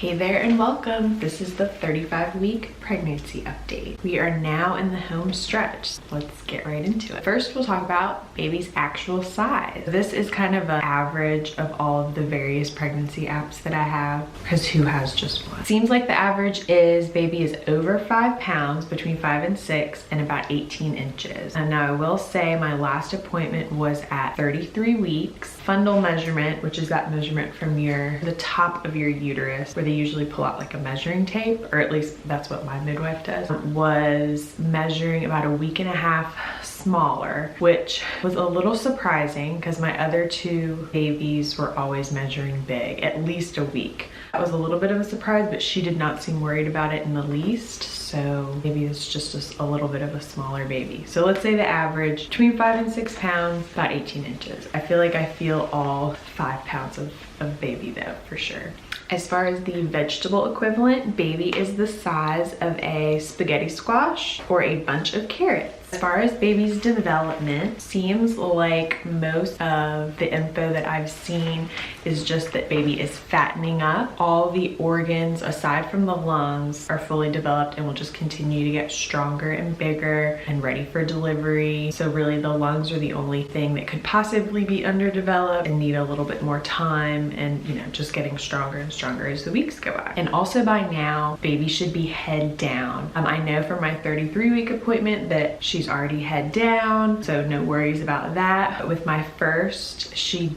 Hey there and welcome. This is the 35-week pregnancy update. We are now in the home stretch. Let's get right into it. First, we'll talk about baby's actual size. This is kind of an average of all of the various pregnancy apps that I have, because who has just one? Seems like the average is baby is over 5 pounds, between 5 and 6, and about 18 inches. And now I will say my last appointment was at 33 weeks. Fundal measurement, which is that measurement from the top of your uterus, where they usually pull out like a measuring tape, or at least that's what my midwife does, was measuring about a week and a half smaller, which was a little surprising because my other two babies were always measuring big, at least a week. That was a little bit of a surprise, but she did not seem worried about it in the least. So maybe it's just a little bit of a smaller baby. So let's say the average between 5 and 6 pounds, about 18 inches. I feel like I feel all 5 pounds of baby though, for sure. As far as the vegetable equivalent, baby is the size of a spaghetti squash or a bunch of carrots. As far as baby's development, seems like most of the info that I've seen is just that baby is fattening up. All the organs, aside from the lungs, are fully developed and will just continue to get stronger and bigger and ready for delivery. So really the lungs are the only thing that could possibly be underdeveloped and need a little bit more time, and just getting stronger and stronger as the weeks go by. And also by now, baby should be head down. I know from my 33-week appointment that she's already head down, so no worries about that. But with my first, she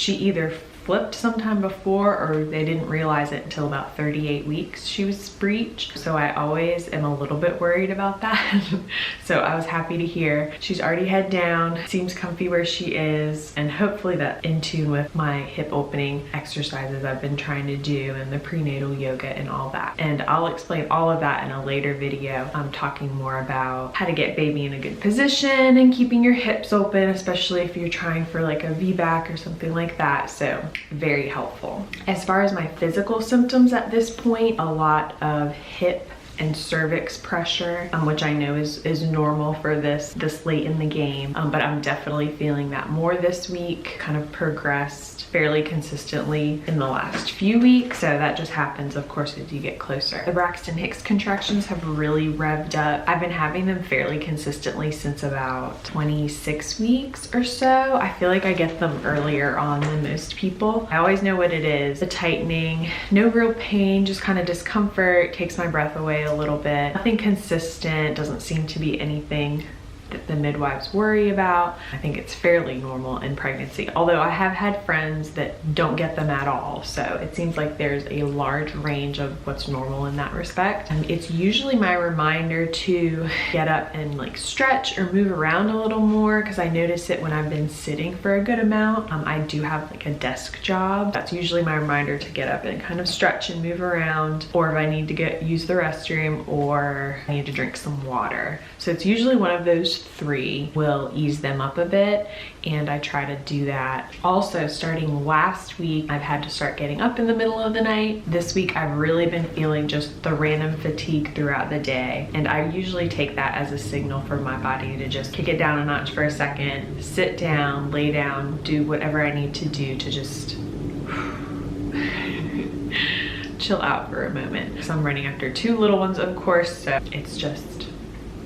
either flipped sometime before, or they didn't realize it until about 38 weeks she was breech. So I always am a little bit worried about that. So I was happy to hear she's already head down, seems comfy where she is, and hopefully that's in tune with my hip opening exercises I've been trying to do and the prenatal yoga and all that. And I'll explain all of that in a later video. I'm talking more about how to get baby in a good position and keeping your hips open, especially if you're trying for like a VBAC or something like that. So very helpful. As far as my physical symptoms at this point, a lot of hip and cervix pressure, which I know is normal for this late in the game, but I'm definitely feeling that more this week. Kind of progressed fairly consistently in the last few weeks, so that just happens, of course, as you get closer. The Braxton Hicks contractions have really revved up. I've been having them fairly consistently since about 26 weeks or so. I feel like I get them earlier on than most people. I always know what it is. The tightening, no real pain, just kind of discomfort, takes my breath away a little bit. Nothing consistent, doesn't seem to be anything that the midwives worry about. I think it's fairly normal in pregnancy, although I have had friends that don't get them at all. So it seems like there's a large range of what's normal in that respect. And it's usually my reminder to get up and like stretch or move around a little more, because I notice it when I've been sitting for a good amount. I do have like a desk job. That's usually my reminder to get up and kind of stretch and move around, or if I need to use the restroom, or I need to drink some water. So it's usually one of those three will ease them up a bit, and I try to do that. Also, starting last week, I've had to start getting up in the middle of the night. This week, I've really been feeling just the random fatigue throughout the day, and I usually take that as a signal for my body to just kick it down a notch for a second, sit down, lay down, do whatever I need to do to just chill out for a moment. So I'm running after 2 little ones, of course, so it's just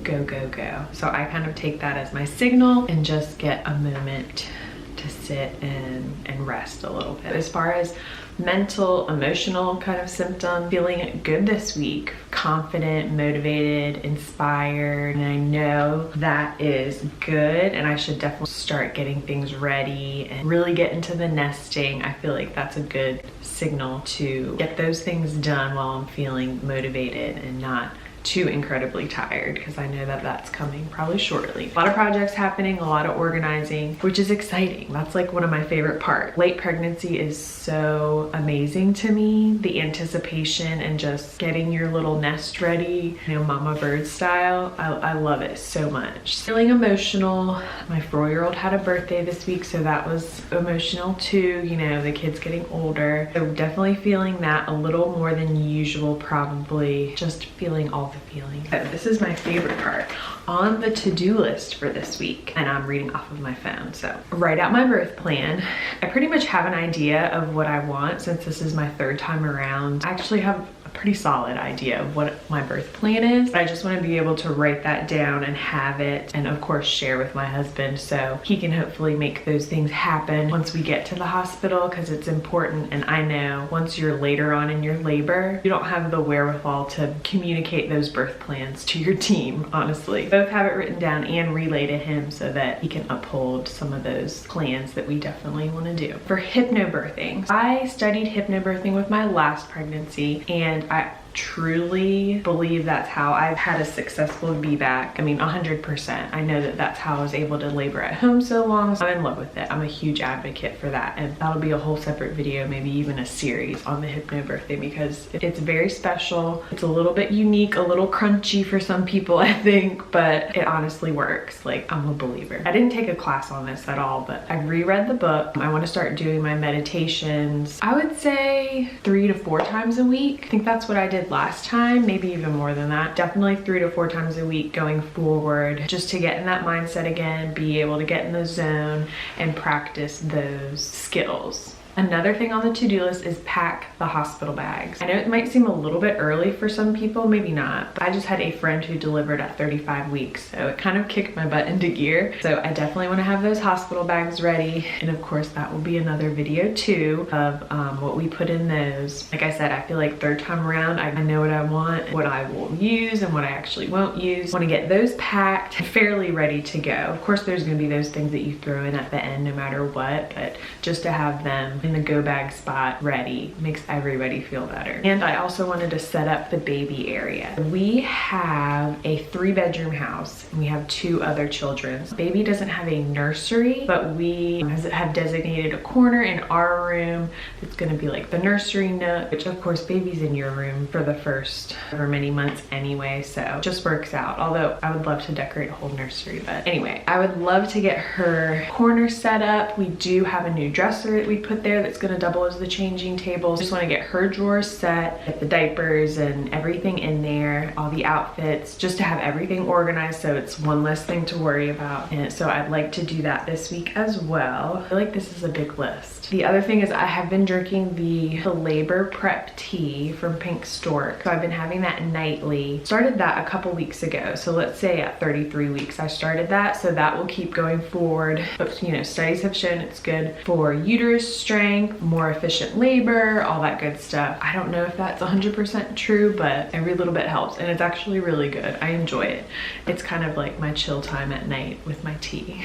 go, go, go. So I kind of take that as my signal and just get a moment to sit and rest a little bit. As far as mental, emotional kind of symptom, feeling good this week, confident, motivated, inspired, and I know that is good, and I should definitely start getting things ready and really get into the nesting. I feel like that's a good signal to get those things done while I'm feeling motivated and not too incredibly tired, because I know that that's coming probably shortly. A lot of projects happening, a lot of organizing, which is exciting. That's like one of my favorite parts. Late pregnancy is so amazing to me. The anticipation and just getting your little nest ready, mama bird style. I love it so much. Feeling emotional. My 4-year-old had a birthday this week, so that was emotional too. The kids getting older. So definitely feeling that a little more than usual, probably. Just feeling all all the feelings. So this is my favorite part. On the to-do list for this week, and I'm reading off of my phone, so write out my birth plan. I pretty much have an idea of what I want since this is my third time around. I actually have a pretty solid idea of what my birth plan is. I just want to be able to write that down and have it, and of course share with my husband so he can hopefully make those things happen once we get to the hospital, because it's important. And I know once you're later on in your labor, you don't have the wherewithal to communicate those birth plans to your team, honestly. Both have it written down and relay to him so that he can uphold some of those plans that we definitely want to do. For hypnobirthing, I studied hypnobirthing with my last pregnancy, and I truly believe that's how I've had a successful VBAC. I mean, 100%. I know that that's how I was able to labor at home so long. So I'm in love with it. I'm a huge advocate for that. And that'll be a whole separate video, maybe even a series on the hypnobirthing, because it's very special. It's a little bit unique, a little crunchy for some people, I think, but it honestly works. Like, I'm a believer. I didn't take a class on this at all, but I reread the book. I want to start doing my meditations, I would say 3 to 4 times a week. I think that's what I did last time, maybe even more than that. Definitely 3 to 4 times a week going forward, just to get in that mindset again, be able to get in the zone and practice those skills. Another thing on the to-do list is pack the hospital bags. I know it might seem a little bit early for some people, maybe not, but I just had a friend who delivered at 35 weeks, so it kind of kicked my butt into gear. So I definitely want to have those hospital bags ready. And of course, that will be another video too of what we put in those. Like I said, I feel like third time around, I know what I want, what I will use and what I actually won't use. I want to get those packed, fairly ready to go. Of course, there's going to be those things that you throw in at the end no matter what, but just to have them in the go bag spot ready makes everybody feel better. And I also wanted to set up the baby area. We have a 3-bedroom house and we have 2 other children. Baby doesn't have a nursery, but we have designated a corner in our room that's going to be like the nursery nook, which of course baby's in your room for the first however many months anyway, so it just works out. Although I would love to decorate a whole nursery, but anyway, I would love to get her corner set up. We do have a new dresser that we put there that's going to double as the changing table. Just want to get her drawers set, get the diapers and everything in there, all the outfits, just to have everything organized so it's one less thing to worry about. And so I'd like to do that this week as well. I feel like this is a big list. The other thing is I have been drinking the labor prep tea from Pink Stork. So I've been having that nightly. Started that a couple weeks ago. So let's say at 33 weeks I started that. So that will keep going forward. But you know, studies have shown it's good for uterus strength, more efficient labor, all that good stuff. I don't know if that's 100% true, but every little bit helps. And it's actually really good. I enjoy it. It's kind of like my chill time at night with my tea.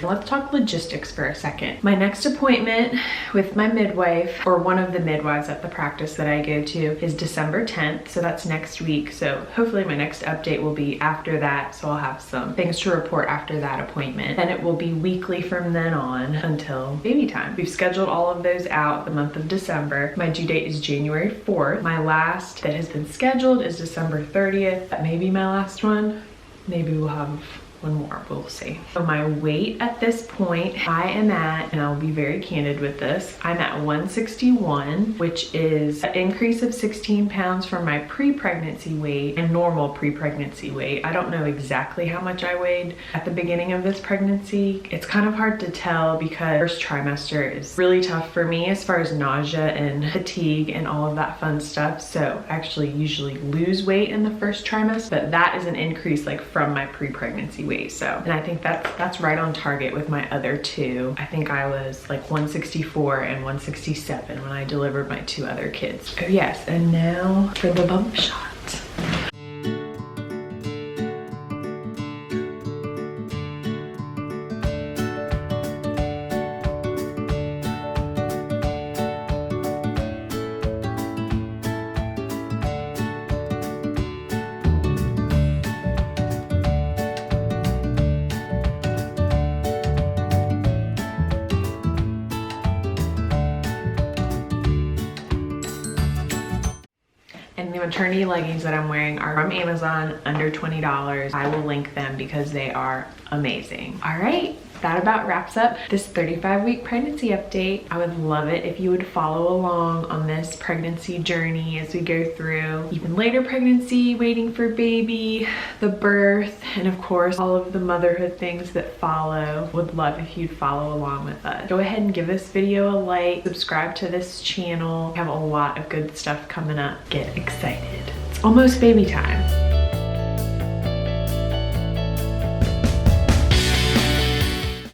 Let's talk logistics for a second. My next appointment with my midwife, or one of the midwives at the practice that I go to, is December 10th. So that's next week. So hopefully my next update will be after that. So I'll have some things to report after that appointment. And it will be weekly from then on until baby time. We've scheduled all of those out the month of December. My due date is January 4th. My last that has been scheduled is December 30th. That may be my last one. Maybe we'll have one more, we'll see. So my weight at this point, I am at, and I'll be very candid with this, I'm at 161, which is an increase of 16 pounds from my pre-pregnancy weight and normal pre-pregnancy weight. I don't know exactly how much I weighed at the beginning of this pregnancy. It's kind of hard to tell because first trimester is really tough for me as far as nausea and fatigue and all of that fun stuff. So I actually usually lose weight in the first trimester, but that is an increase like from my pre-pregnancy weight. So, and I think that's right on target with my other 2. I think I was like 164 and 167 when I delivered my 2 other kids. Oh yes, and now for the bump shot. And the maternity leggings that I'm wearing are from Amazon, under $20. I will link them because they are amazing. All right, that about wraps up this 35-week pregnancy update. I would love it if you would follow along on this pregnancy journey as we go through even later pregnancy, waiting for baby, the birth, and of course all of the motherhood things that follow. Would love if you'd follow along with us. Go ahead and give this video a like, subscribe to this channel. We have a lot of good stuff coming up. Get excited. It's almost baby time.